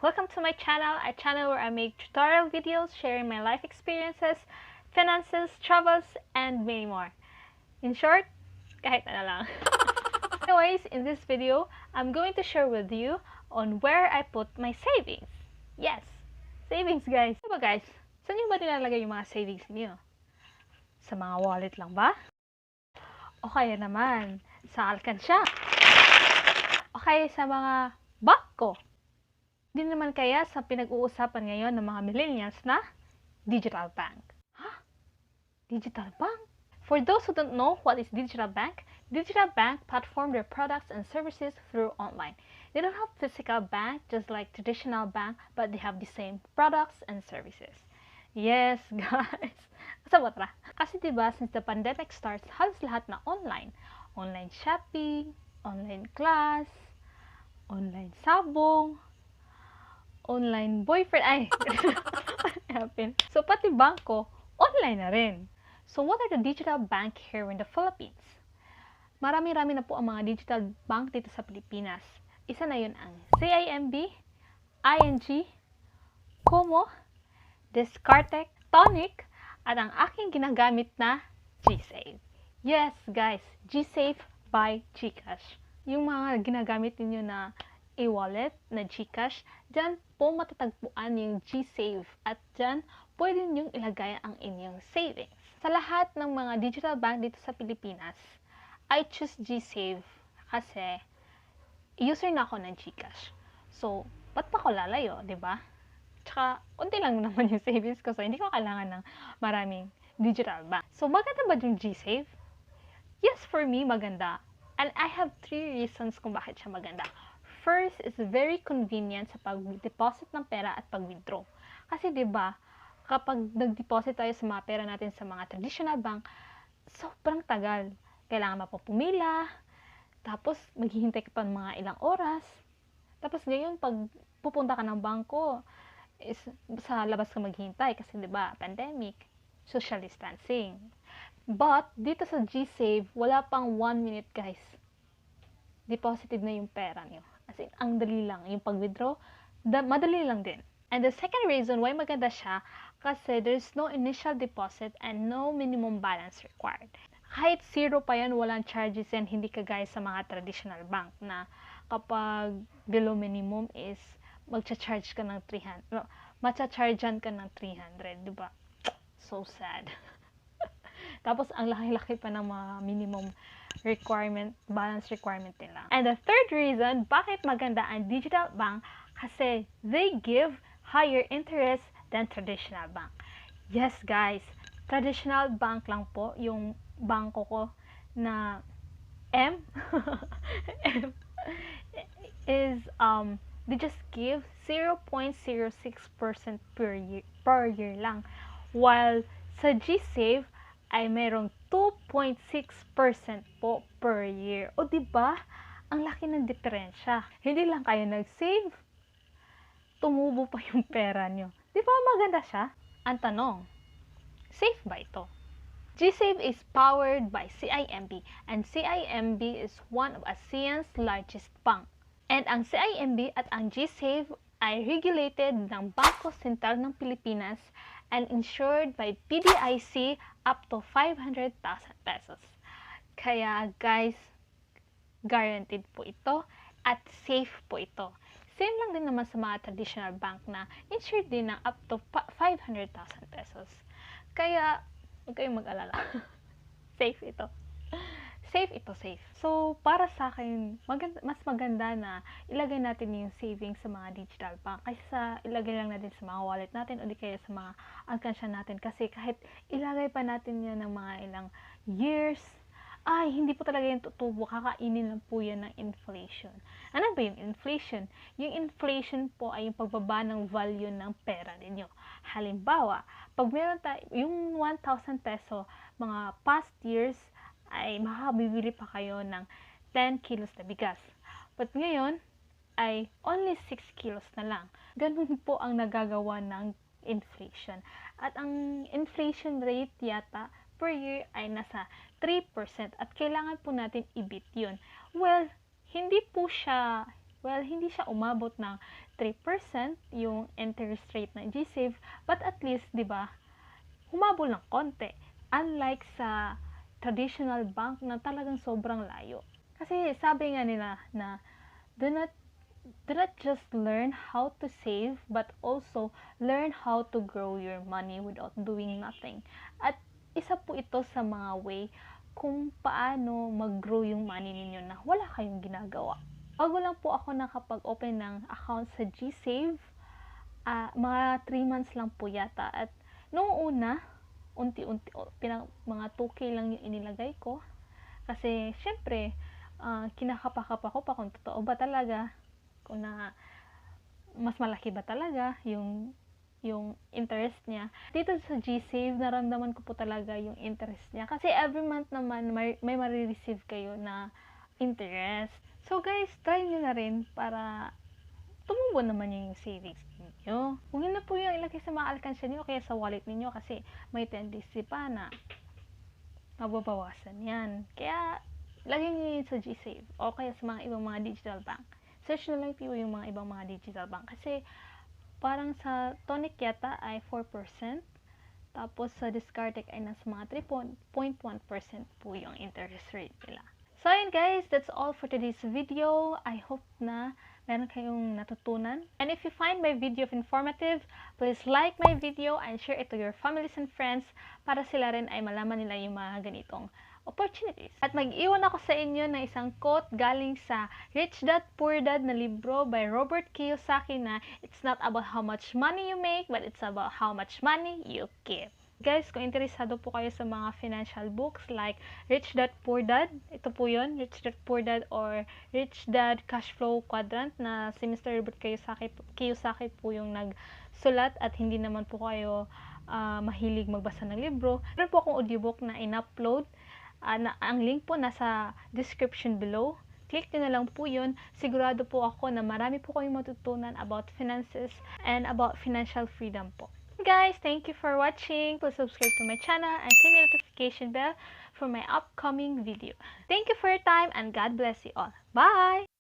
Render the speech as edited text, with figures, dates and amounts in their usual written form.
Welcome to my channel, a channel where I make tutorial videos sharing my life experiences, finances, travels, and many more. In short, kahit ano lang. Anyways, in this video, I'm going to share with you on where I put my savings. Yes, savings guys. Diba guys, saan nyo ba nilalagay yung mga savings niyo? Sa mga wallet lang ba? O kaya naman, sa alkansya? O kaya sa mga bangko? Di naman kaya sa pinag-uusapan ngayon ng mga millennials na digital bank. Huh? Digital bank? For those who don't know what is digital bank platform their products and services through online. They don't have physical bank just like traditional bank, but they have the same products and services. Yes, guys. Kasabot ra. Kasi diba, since the pandemic starts, halos lahat na online. Online shopping, online class, online sabong, online boyfriend, ay, happen. So, pati bangko, online na rin. So, what are the digital bank here in the Philippines? Marami-rami na po ang mga digital bank dito sa Pilipinas. Isa na yun ang CIMB, ING, Kumu, Descartes, Tonic, at ang aking ginagamit na GSave. Yes, guys, GSave by GCash. Yung mga ginagamit ninyo na e-wallet na GCash, dyan po matatagpuan yung GSave at dyan pwede nyong ilagay ang inyong savings. Sa lahat ng mga digital bank dito sa Pilipinas, I choose GSave kasi user na ako ng GCash. So, ba't pa ko lalayo, di ba? Tsaka, unti lang naman yung savings ko, so hindi ko kailangan ng maraming digital bank. So, maganda ba yung GSave? Yes, for me, maganda. And I have 3 reasons kung bakit siya maganda. First is very convenient sa pag-deposit ng pera at pag-withdraw. Kasi 'di ba, kapag nag-deposit tayo sa mga pera natin sa mga traditional bank, sobrang tagal. Kailangan mapapumila, tapos maghihintay ka pa ng mga ilang oras. Tapos ngayon pag pupunta ka ng bangko, is sa labas ka maghihintay kasi 'di ba, pandemic, social distancing. But dito sa GSave, wala pang 1 minute, guys. Deposited na yung pera niyo. As in, ang dali lang. Yung pag-withdraw, madali lang din. And the second reason why maganda siya, kasi there's no initial deposit and no minimum balance required. Kahit zero pa yan, walang charges yan, hindi kagaya sa mga traditional bank na kapag below minimum is magcha-charge ka ng 300. No, matcha-chargean ka ng 300, di ba? So sad. Tapos, ang laki-laki pa ng mga minimum requirement, balance requirement nila. And the third reason, bakit maganda ang digital bank, kasi they give higher interest than traditional bank. Yes, guys, traditional bank lang po yung bangko ko na M, M is, they just give 0.06% per year lang. While sa GSave, ay merong 2.6% po per year. O diba? Ang laki ng diferensya. Hindi lang kayo nag-save, tumubo pa yung pera nyo. Diba maganda siya? Ang tanong, safe ba ito? GSave is powered by CIMB and CIMB is one of ASEAN's largest bank. And ang CIMB at ang GSave ay regulated ng Bangko Sentral ng Pilipinas and insured by PDIC up to 500,000 pesos. Kaya guys, guaranteed po ito at safe po ito. Same lang din naman sa mga traditional bank na insured din ng up to 500,000 pesos. Kaya, huwag kayong mag-alala. Safe ito. Safe ito, safe. So, para sa akin, mas maganda na ilagay natin yung savings sa mga digital bank kaysa ilagay lang natin sa mga wallet natin o di kaya sa mga alkansya natin. Kasi kahit ilagay pa natin yan ng mga ilang years, ay, hindi po talaga yung tutubo. Kakainin lang po yan ng inflation. Ano ba yung inflation? Yung inflation po ay yung pagbaba ng value ng pera ninyo. Halimbawa, pag meron tayo, yung 1,000 peso, mga past years, ay makakabibili pa kayo ng 10 kilos na bigas. But ngayon, ay only 6 kilos na lang. Ganun po ang nagagawa ng inflation. At ang inflation rate yata per year ay nasa 3% at kailangan po natin i-beat yun. Well, hindi siya umabot ng 3% yung interest rate ng GSave, but at least, di ba, humabol ng konti. Unlike sa traditional bank na talagang sobrang layo. Kasi sabi nga nila na do not just learn how to save, but also learn how to grow your money without doing nothing. At isa po ito sa mga way kung paano mag-grow yung money ninyo na wala kayong ginagawa. Bago lang po ako nakapag-open ng account sa GSave, mga 3 months lang po yata. At noong una, unti-unti, mga 2K lang yung inilagay ko. Kasi, syempre, kinakapa-kapa ko pa kung totoo ba talaga, kung na mas malaki ba talaga yung interest niya. Dito sa GSave, naramdaman ko po talaga yung interest niya. Kasi every month naman, may marireceive kayo na interest. So guys, try nyo na rin para tumubo naman yung savings ninyo. Huwag nyo na po yung ilagay sa mga alkansya niyo kaya sa wallet niyo kasi may tendency pa na mababawasan yan. Kaya, lagay nyo yun sa GSave o kaya sa mga ibang mga digital bank. Search na lang po yung mga ibang mga digital bank kasi parang sa Tonic yata ay 4%, tapos sa Discardtech ay nasa mga 3.1% po yung interest rate nila. So ayun guys, that's all for today's video. I hope na meron kayong natutunan. And if you find my video informative, please like my video and share it to your families and friends para sila rin ay malaman nila yung mga ganitong opportunities. At mag-iwan ako sa inyo ng isang quote galing sa Rich Dad Poor Dad na libro by Robert Kiyosaki na it's not about how much money you make, but it's about how much money you keep. Guys, kung interesado po kayo sa mga financial books like Rich Dad Poor Dad, ito po yun, Rich Dad Poor Dad or Rich Dad Cash Flow Quadrant na si Mr. Robert Kiyosaki po yung nagsulat at hindi naman po kayo mahilig magbasa ng libro. Meron po akong audiobook na in-upload. Ang link po nasa description below. Click nyo na lang po yun. Sigurado po ako na marami po kayong matutunan about finances and about financial freedom po. Guys, thank you for watching. Please subscribe to my channel and click the notification bell for my upcoming video. Thank you for your time and God bless you all. Bye!